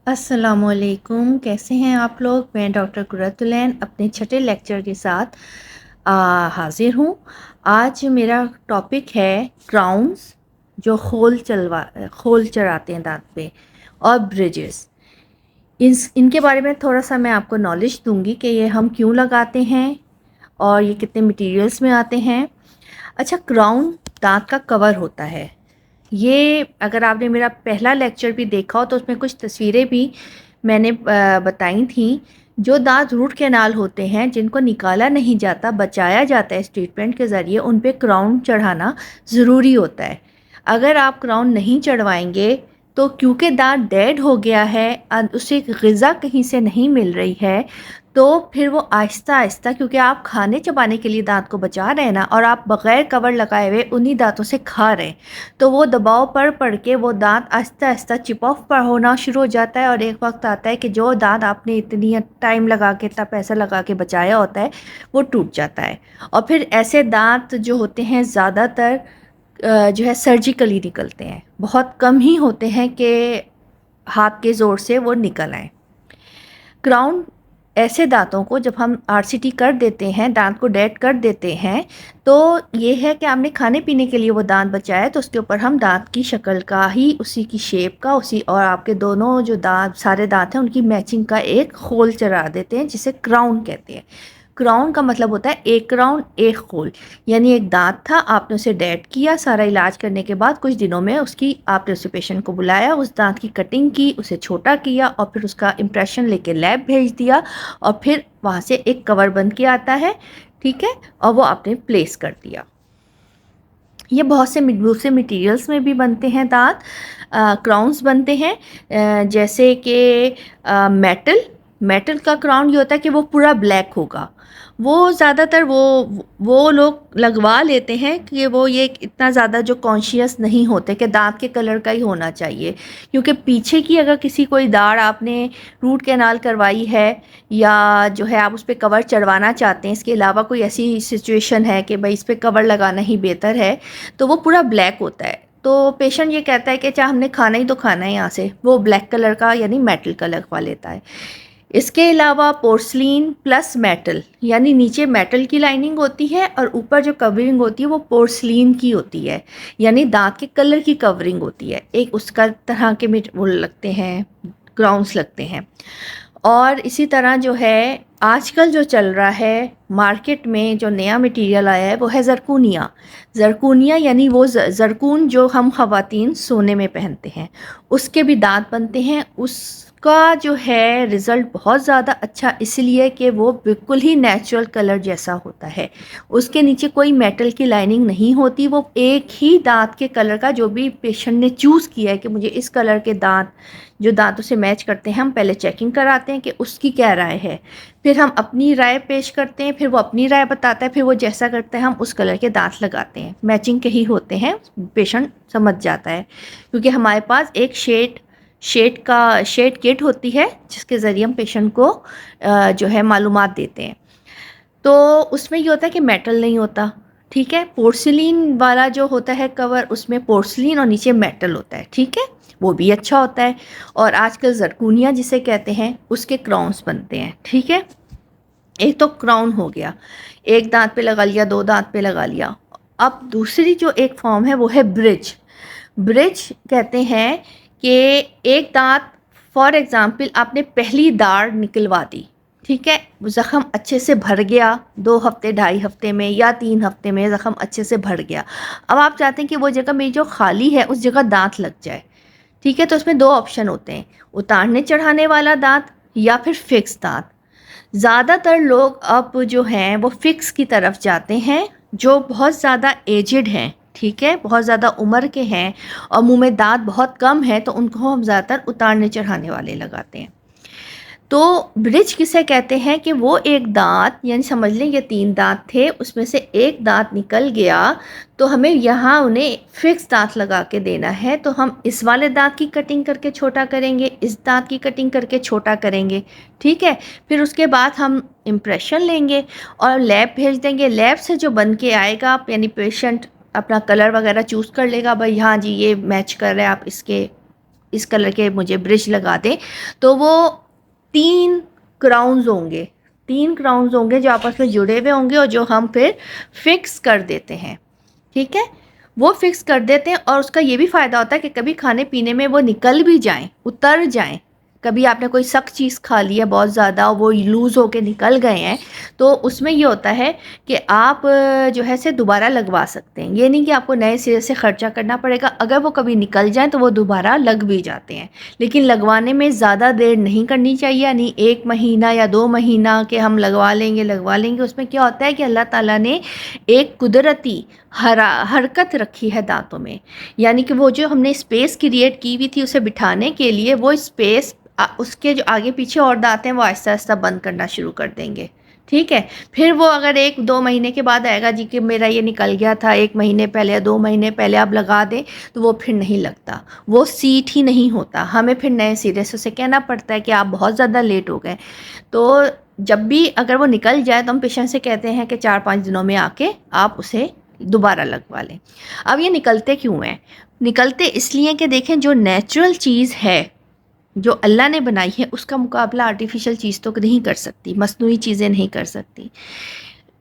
अस्सलामुअलैकुम, कैसे हैं आप लोग। मैं डॉक्टर कुर्रतुलैन अपने छठे लेक्चर के साथ हाजिर हूँ। आज मेरा टॉपिक है क्राउन्स, जो खोल चढ़ाते हैं दांत पे, और ब्रिजेस। इनके बारे में थोड़ा सा मैं आपको नॉलेज दूंगी कि ये हम क्यों लगाते हैं और ये कितने मटेरियल्स में आते हैं। अच्छा, क्राउन दांत का कवर होता है। ये अगर आपने मेरा पहला लेक्चर भी देखा हो तो उसमें कुछ तस्वीरें भी मैंने बताई थी। जो दांत रूट कैनाल होते हैं, जिनको निकाला नहीं जाता, बचाया जाता है इस ट्रीटमेंट के ज़रिए, उन पे क्राउन चढ़ाना ज़रूरी होता है। अगर आप क्राउन नहीं चढ़वाएंगे तो क्योंकि दांत डेड हो गया है, उसे ग़िज़ा कहीं से नहीं मिल रही है, तो फिर वो आहिस्ता आहिस्ता, क्योंकि आप खाने चबाने के लिए दांत को बचा रहे हैं ना, और आप बग़ैर कवर लगाए हुए उन्हीं दांतों से खा रहे हैं, तो वो दबाव पड़ के वो दांत आहिस्ता आहिस्ता चिप ऑफ पर होना शुरू हो जाता है। और एक वक्त आता है कि जो दांत आपने इतनी टाइम लगा के, इतना पैसा लगा के बचाया होता है, वो टूट जाता है। और फिर ऐसे दांत जो होते हैं ज़्यादातर जो है सर्जिकली निकलते हैं। बहुत कम ही होते हैं कि हाथ के ज़ोर से वो निकल आए। क्राउन ऐसे दांतों को जब हम आरसीटी कर देते हैं, दांत को डेड कर देते हैं, तो ये है कि आपने खाने पीने के लिए वो दांत बचाया, तो उसके ऊपर हम दांत की शक्ल का ही, उसी की शेप का, उसी और आपके दोनों जो दांत, सारे दांत हैं, उनकी मैचिंग का एक खोल चढ़ा देते हैं, जिसे क्राउन कहते हैं। क्राउन का मतलब होता है एक क्राउन एक खोल। यानी एक दांत था, आपने उसे डेड किया, सारा इलाज करने के बाद कुछ दिनों में उसकी आपने उस पेशेंट को बुलाया, उस दांत की कटिंग की, उसे छोटा किया, और फिर उसका इम्प्रेशन लेके लैब भेज दिया, और फिर वहाँ से एक कवर बन के आता है, ठीक है, और वो आपने प्लेस कर दिया। ये बहुत से दूसरे मटेरियल्स में भी बनते हैं दांत, क्राउन्स बनते हैं, जैसे कि मेटल का क्राउन ये होता है कि वो पूरा ब्लैक होगा। वो ज़्यादातर वो लोग लगवा लेते हैं कि वो ये इतना ज़्यादा जो कॉन्शियस नहीं होते कि दांत के कलर का ही होना चाहिए, क्योंकि पीछे की अगर किसी कोई दाढ़ आपने रूट कैनाल करवाई है, या जो है आप उस पर कवर चढ़वाना चाहते हैं, इसके अलावा कोई ऐसी सिचुएशन है कि भाई इस पर कवर लगाना ही बेहतर है, तो वो पूरा ब्लैक होता है। तो पेशेंट ये कहता है कि चाहे हमने खाना ही तो खाना है यहाँ से, वो ब्लैक कलर का यानी मेटल का लगवा लेता है। इसके अलावा पोर्सलिन प्लस मेटल, यानी नीचे मेटल की लाइनिंग होती है और ऊपर जो कवरिंग होती है वो पोर्सलिन की होती है, यानी दांत के कलर की कवरिंग होती है। एक उसका तरह के वो लगते हैं, ग्राउंड्स लगते हैं। और इसी तरह जो है आजकल जो चल रहा है मार्केट में, जो नया मटेरियल आया है, वो है ज़रकूनिया, यानी वो ज़रकून जो हम ख़वातीन सोने में पहनते हैं, उसके भी दांत बनते हैं। उसका जो है रिज़ल्ट बहुत ज़्यादा अच्छा, इसलिए कि वो बिल्कुल ही नेचुरल कलर जैसा होता है, उसके नीचे कोई मेटल की लाइनिंग नहीं होती, वो एक ही दांत के कलर का, जो भी पेशेंट ने चूज़ किया है कि मुझे इस कलर के दांत, जो दांतों से मैच करते हैं, हम पहले चेकिंग कराते हैं कि उसकी क्या राय है, फिर हम अपनी राय पेश करते हैं, फिर वो अपनी राय बताता है, फिर वो जैसा करता है हम उस कलर के दांत लगाते हैं। मैचिंग के ही होते हैं, पेशेंट समझ जाता है, क्योंकि हमारे पास एक शेड किट होती है, जिसके ज़रिए हम पेशेंट को जो है मालूमात देते हैं। तो उसमें ये होता है कि मेटल नहीं होता, ठीक है। पोर्सिलीन वाला जो होता है कवर, उसमें पोर्सिलीन और नीचे मेटल होता है, ठीक है, वो भी अच्छा होता है। और आजकल ज़रकूनिया जिसे कहते हैं, उसके क्राउन्स बनते हैं, ठीक है। एक तो क्राउन हो गया, एक दांत पे लगा लिया, दो दांत पे लगा लिया। अब दूसरी जो एक फॉर्म है वो है ब्रिज कहते हैं कि एक दांत, फॉर एग्ज़ाम्पल आपने पहली दाढ़ निकलवा दी, ठीक है, ज़ख़म अच्छे से भर गया, 2 हफ्ते 2.5 हफ्ते में या 3 हफ्ते में ज़ख़म अच्छे से भर गया। अब आप चाहते हैं कि वो जगह मेरी जो खाली है उस जगह दांत लग जाए, ठीक है। तो उसमें 2 ऑप्शन होते हैं, उतारने चढ़ाने वाला दांत या फिर फिक्स दांत। ज़्यादातर लोग अब जो हैं वो फिक्स की तरफ जाते हैं, जो बहुत ज़्यादा एजिड हैं, ठीक है, बहुत ज़्यादा उम्र के हैं और मुंह में दांत बहुत कम है, तो उनको हम ज़्यादातर उतारने चढ़ाने वाले लगाते हैं। तो ब्रिज किसे कहते हैं कि वो एक दांत, यानी समझ लें ये 3 दांत थे, उसमें से एक दांत निकल गया, तो हमें यहाँ उन्हें फिक्स दांत लगा के देना है। तो हम इस वाले दांत की कटिंग करके छोटा करेंगे, इस दांत की कटिंग करके छोटा करेंगे, ठीक है। फिर उसके बाद हम इम्प्रेशन लेंगे और लैब भेज देंगे। लैब से जो बन के आएगा, यानी पेशेंट अपना कलर वगैरह चूज़ कर लेगा, भाई हाँ जी ये मैच कर रहा है, आप इस कलर के मुझे ब्रिज लगा दें, तो वो 3 क्राउन्स होंगे, 3 क्राउन्स होंगे जो आपस में जुड़े हुए होंगे और जो हम फिर फिक्स कर देते हैं, ठीक है। वो फिक्स कर देते हैं और उसका ये भी फ़ायदा होता है कि कभी खाने पीने में वो निकल भी जाएं, उतर जाएं। कभी आपने कोई सख्त चीज़ खा ली है बहुत ज़्यादा, वो लूज़ होके निकल गए हैं, तो उसमें ये होता है कि आप जो है से दोबारा लगवा सकते हैं। ये नहीं कि आपको नए सिरे से ख़र्चा करना पड़ेगा। अगर वो कभी निकल जाएं तो वो दोबारा लग भी जाते हैं, लेकिन लगवाने में ज़्यादा देर नहीं करनी चाहिए, यानी 1 महीना या 2 महीना के हम लगवा लेंगे। उसमें क्या होता है कि अल्लाह ताला ने एक कुदरती हरकत रखी है दांतों में, यानी कि वो जो हमने स्पेस क्रिएट की हुई थी उसे बिठाने के लिए, वो स्पेस उसके जो आगे पीछे और दांत हैं वो आहिस्ता आहिस्ता बंद करना शुरू कर देंगे, ठीक है। फिर वो अगर 1-2 महीने के बाद आएगा जी कि मेरा ये निकल गया था 1 महीने पहले या 2 महीने पहले आप लगा दें, तो वो फिर नहीं लगता, वो सीट ही नहीं होता। हमें फिर नए सिरे से उसे कहना पड़ता है कि आप बहुत ज़्यादा लेट हो गए। तो जब भी अगर वो निकल जाए तो हम पेशेंट से कहते हैं कि 4-5 दिनों में आके आप उसे दोबारा लगवा लें। अब ये निकलते क्यों हैं? निकलते इसलिए कि देखें, जो नेचुरल चीज़ है, जो अल्लाह ने बनाई है, उसका मुकाबला आर्टिफिशियल चीज़ तो नहीं कर सकती, मसनूई चीज़ें नहीं कर सकती।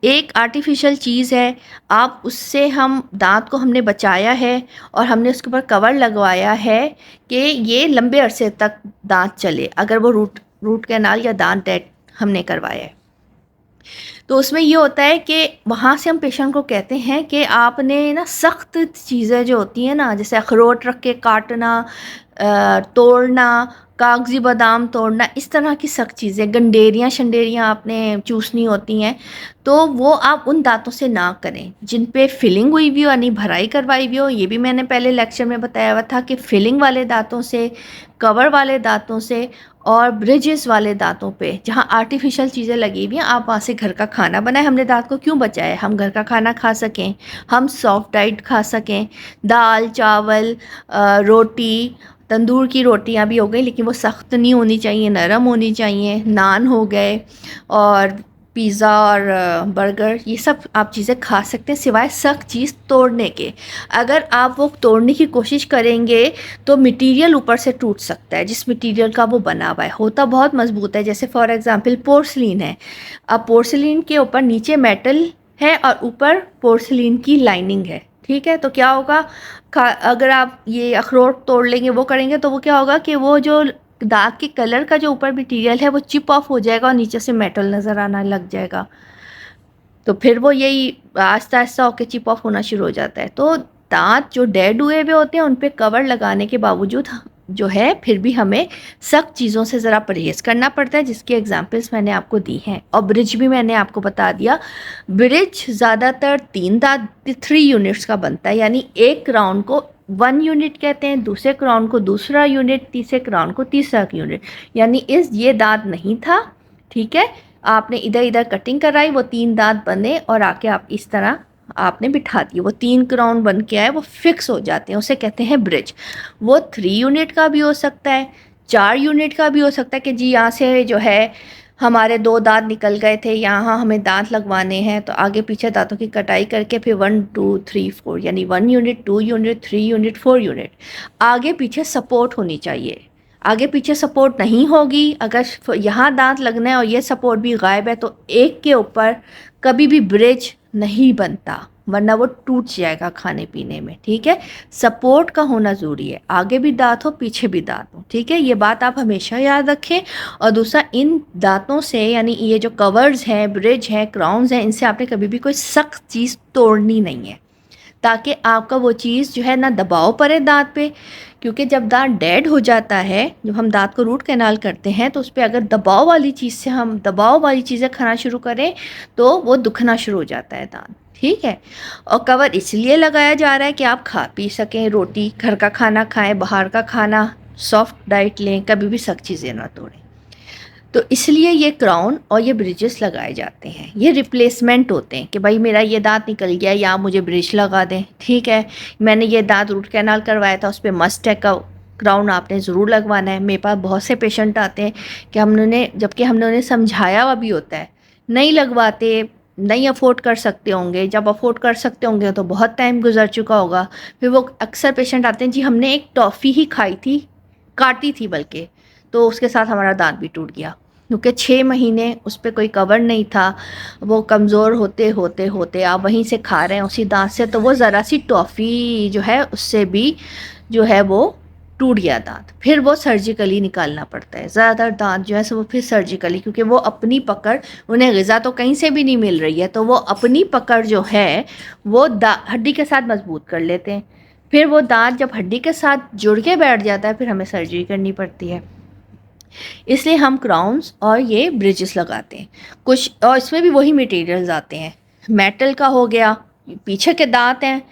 एक आर्टिफिशियल चीज़ है, आप उससे हम दांत को हमने बचाया है और हमने उसके ऊपर कवर लगवाया है कि ये लंबे अरसे तक दांत चले, अगर वो रूट कैनाल या दांत डेड हमने करवाया है। तो उसमें ये होता है कि वहाँ से हम पेशेंट को कहते हैं कि आपने ना सख्त चीज़ें जो होती हैं ना, जैसे अखरोट रख के काटना, तोड़ना, कागजी बादाम तोड़ना, इस तरह की सख्त चीज़ें, गंडेरियाँ शंडेरियाँ आपने चूसनी होती हैं, तो वो आप उन दांतों से ना करें जिन पे फिलिंग हुई हुई हो, यानी भराई करवाई हुई हो। ये भी मैंने पहले लेक्चर में बताया हुआ था कि फिलिंग वाले दांतों से, कवर वाले दांतों से और ब्रिजेस वाले दांतों पे जहाँ आर्टिफिशियल चीज़ें लगी हुई हैं, आप वहाँ से घर का खाना बनाएं। हमने दांत को क्यों बचाया? हम घर का खाना खा सकें, हम सॉफ्ट डाइट खा सकें, दाल चावल, रोटी, तंदूर की रोटियां भी हो गई, लेकिन वो सख्त नहीं होनी चाहिए, नरम होनी चाहिए। नान हो गए और पिज़्ज़ा और बर्गर, ये सब आप चीज़ें खा सकते हैं सिवाय सख्त चीज़ तोड़ने के। अगर आप वो तोड़ने की कोशिश करेंगे तो मटेरियल ऊपर से टूट सकता है, जिस मटेरियल का वो बना हुआ है होता बहुत मजबूत है। जैसे फॉर एग्जांपल पोर्सलिन है, अब पोर्सलिन के ऊपर नीचे मेटल है और ऊपर पोर्सलिन की लाइनिंग है, ठीक है। तो क्या होगा, अगर आप ये अखरोट तोड़ लेंगे, वो करेंगे, तो वो क्या होगा कि वो जो दाग के कलर का जो ऊपर मटीरियल है वो चिप ऑफ हो जाएगा और नीचे से मेटल नज़र आना लग जाएगा। तो फिर वो यही आहिस्ता आहिस्ता होकर चिप ऑफ होना शुरू हो जाता है। तो दांत जो डेड हुए हुए होते हैं उन पे कवर लगाने के बावजूद जो है फिर भी हमें सख्त चीज़ों से ज़रा परहेज़ करना पड़ता है, जिसकी एग्जांपल्स मैंने आपको दी हैं। और ब्रिज भी मैंने आपको बता दिया। ब्रिज ज़्यादातर 3 यूनिट्स का बनता है, यानी एक क्राउन को 1 यूनिट कहते हैं, दूसरे क्राउन को दूसरा यूनिट, तीसरे क्राउन को तीसरा यूनिट। यानी ये दांत नहीं था, ठीक है, आपने इधर इधर कटिंग कराई, वो 3 दांत बने और आके आप इस तरह आपने बिठा दिए, वो 3 क्राउन बन के आए, वो फिक्स हो जाते हैं, उसे कहते हैं ब्रिज। वो 3 यूनिट का भी हो सकता है, 4 यूनिट का भी हो सकता है कि जी यहाँ से जो है हमारे 2 दांत निकल गए थे, यहाँ हमें दांत लगवाने हैं, तो आगे पीछे दांतों की कटाई करके फिर 1 2 3 4, यानी 1 यूनिट, 2 यूनिट, 3 यूनिट, 4 यूनिट। आगे पीछे सपोर्ट होनी चाहिए। आगे पीछे सपोर्ट नहीं होगी, अगर यहाँ दांत लगना है और ये सपोर्ट भी गायब है, तो एक के ऊपर कभी भी ब्रिज नहीं बनता, वरना वो टूट जाएगा खाने पीने में, ठीक है। सपोर्ट का होना ज़रूरी है, आगे भी दांत हो पीछे भी दांत हो, ठीक है। ये बात आप हमेशा याद रखें। और दूसरा, इन दांतों से, यानी ये जो कवर्स हैं, ब्रिज हैं, क्राउन्स हैं, इनसे आपने कभी भी कोई सख्त चीज़ तोड़नी नहीं है, ताकि आपका वो चीज़ जो है ना दबाव पड़े दांत पे। क्योंकि जब दांत डेड हो जाता है, जब हम दांत को रूट कैनाल करते हैं, तो उस पर अगर दबाव वाली चीज़ें खाना शुरू करें तो वो दुखना शुरू हो जाता है दांत, ठीक है। और कवर इसलिए लगाया जा रहा है कि आप खा पी सकें, रोटी, घर का खाना खाएं, बाहर का खाना, सॉफ्ट डाइट लें, कभी भी सख्त चीज़ें ना तोड़ें। तो इसलिए ये क्राउन और ये ब्रिजेस लगाए जाते हैं। ये रिप्लेसमेंट होते हैं कि भाई मेरा ये दांत निकल गया, या मुझे ब्रिज लगा दें, ठीक है। मैंने ये दांत रूट कैनाल करवाया था, उस पर मस्ट है का क्राउन आपने ज़रूर लगवाना है। मेरे पास बहुत से पेशेंट आते हैं कि जबकि हमने उन्हें समझाया हुआ भी होता है, नहीं लगवाते, नहीं अफोर्ड कर सकते होंगे। जब अफोर्ड कर सकते होंगे तो बहुत टाइम गुजर चुका होगा। फिर वो अक्सर पेशेंट आते हैं, जी हमने एक टॉफ़ी ही खाई थी, काटी थी बल्कि, तो उसके साथ हमारा दांत भी टूट गया, क्योंकि 6 महीने उस पर कोई कवर नहीं था। वो कमज़ोर होते होते होते आप वहीं से खा रहे हैं उसी दांत से, तो वो ज़रा सी टॉफ़ी जो है उससे भी जो है वो टूट गया दांत। फिर वो सर्जिकली निकालना पड़ता है ज़्यादातर दांत जो है सो वो फिर सर्जिकली, क्योंकि वो अपनी पकड़, उन्हें ग़िज़ा तो कहीं से भी नहीं मिल रही है, तो वो अपनी पकड़ जो है वो हड्डी के साथ मजबूत कर लेते हैं। फिर वो दांत जब हड्डी के साथ जुड़ के बैठ जाता है फिर हमें सर्जरी करनी पड़ती है। इसलिए हम क्राउन्स और ये ब्रिजेस लगाते हैं कुछ, और इसमें भी वही मटेरियल्स आते हैं। मेटल का हो गया, पीछे के दांत हैं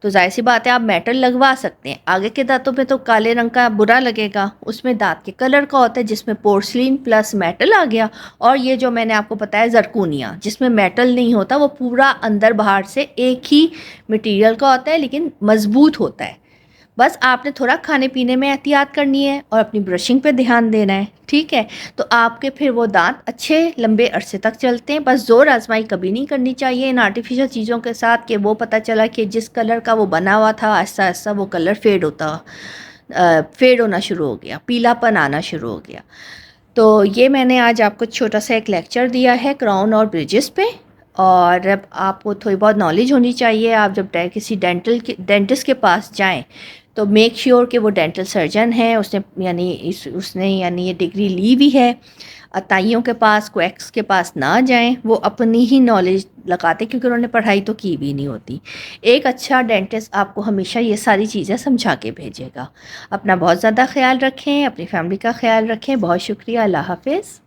तो जाहिर सी बात है आप मेटल लगवा सकते हैं, आगे के दांतों पे तो काले रंग का बुरा लगेगा, उसमें दांत के कलर का होता है जिसमें पोर्सलिन प्लस मेटल आ गया। और ये जो मैंने आपको बताया जरकूनिया, जिसमें मेटल नहीं होता, वो पूरा अंदर बाहर से एक ही मटेरियल का होता है लेकिन मजबूत होता है। बस आपने थोड़ा खाने पीने में एहतियात करनी है और अपनी ब्रशिंग पे ध्यान देना है, ठीक है। तो आपके फिर वो दांत अच्छे लंबे अरसे तक चलते हैं। बस ज़ोर आजमाई कभी नहीं करनी चाहिए इन आर्टिफिशियल चीज़ों के साथ कि वो पता चला कि जिस कलर का वो बना हुआ था आहिस्ता आहिस्ता वो कलर फेड होना शुरू हो गया, पीलापन आना शुरू हो गया। तो ये मैंने आज आपको छोटा सा एक लेक्चर दिया है क्राउन और ब्रिजेस पे, और अब आपको थोड़ी बहुत नॉलेज होनी चाहिए। आप जब किसी डेंटिस्ट के पास जाएं तो मेक श्योर कि वो डेंटल सर्जन है, उसने यानी ये डिग्री ली भी है। अताइयों के पास, क्वैक्स के पास ना जाएं, वो अपनी ही नॉलेज लगाते क्योंकि उन्होंने पढ़ाई तो की भी नहीं होती। एक अच्छा डेंटिस्ट आपको हमेशा ये सारी चीज़ें समझा के भेजेगा। अपना बहुत ज़्यादा ख्याल रखें, अपनी फैमिली का ख्याल रखें। बहुत शुक्रिया, अल्लाह हाफिज़।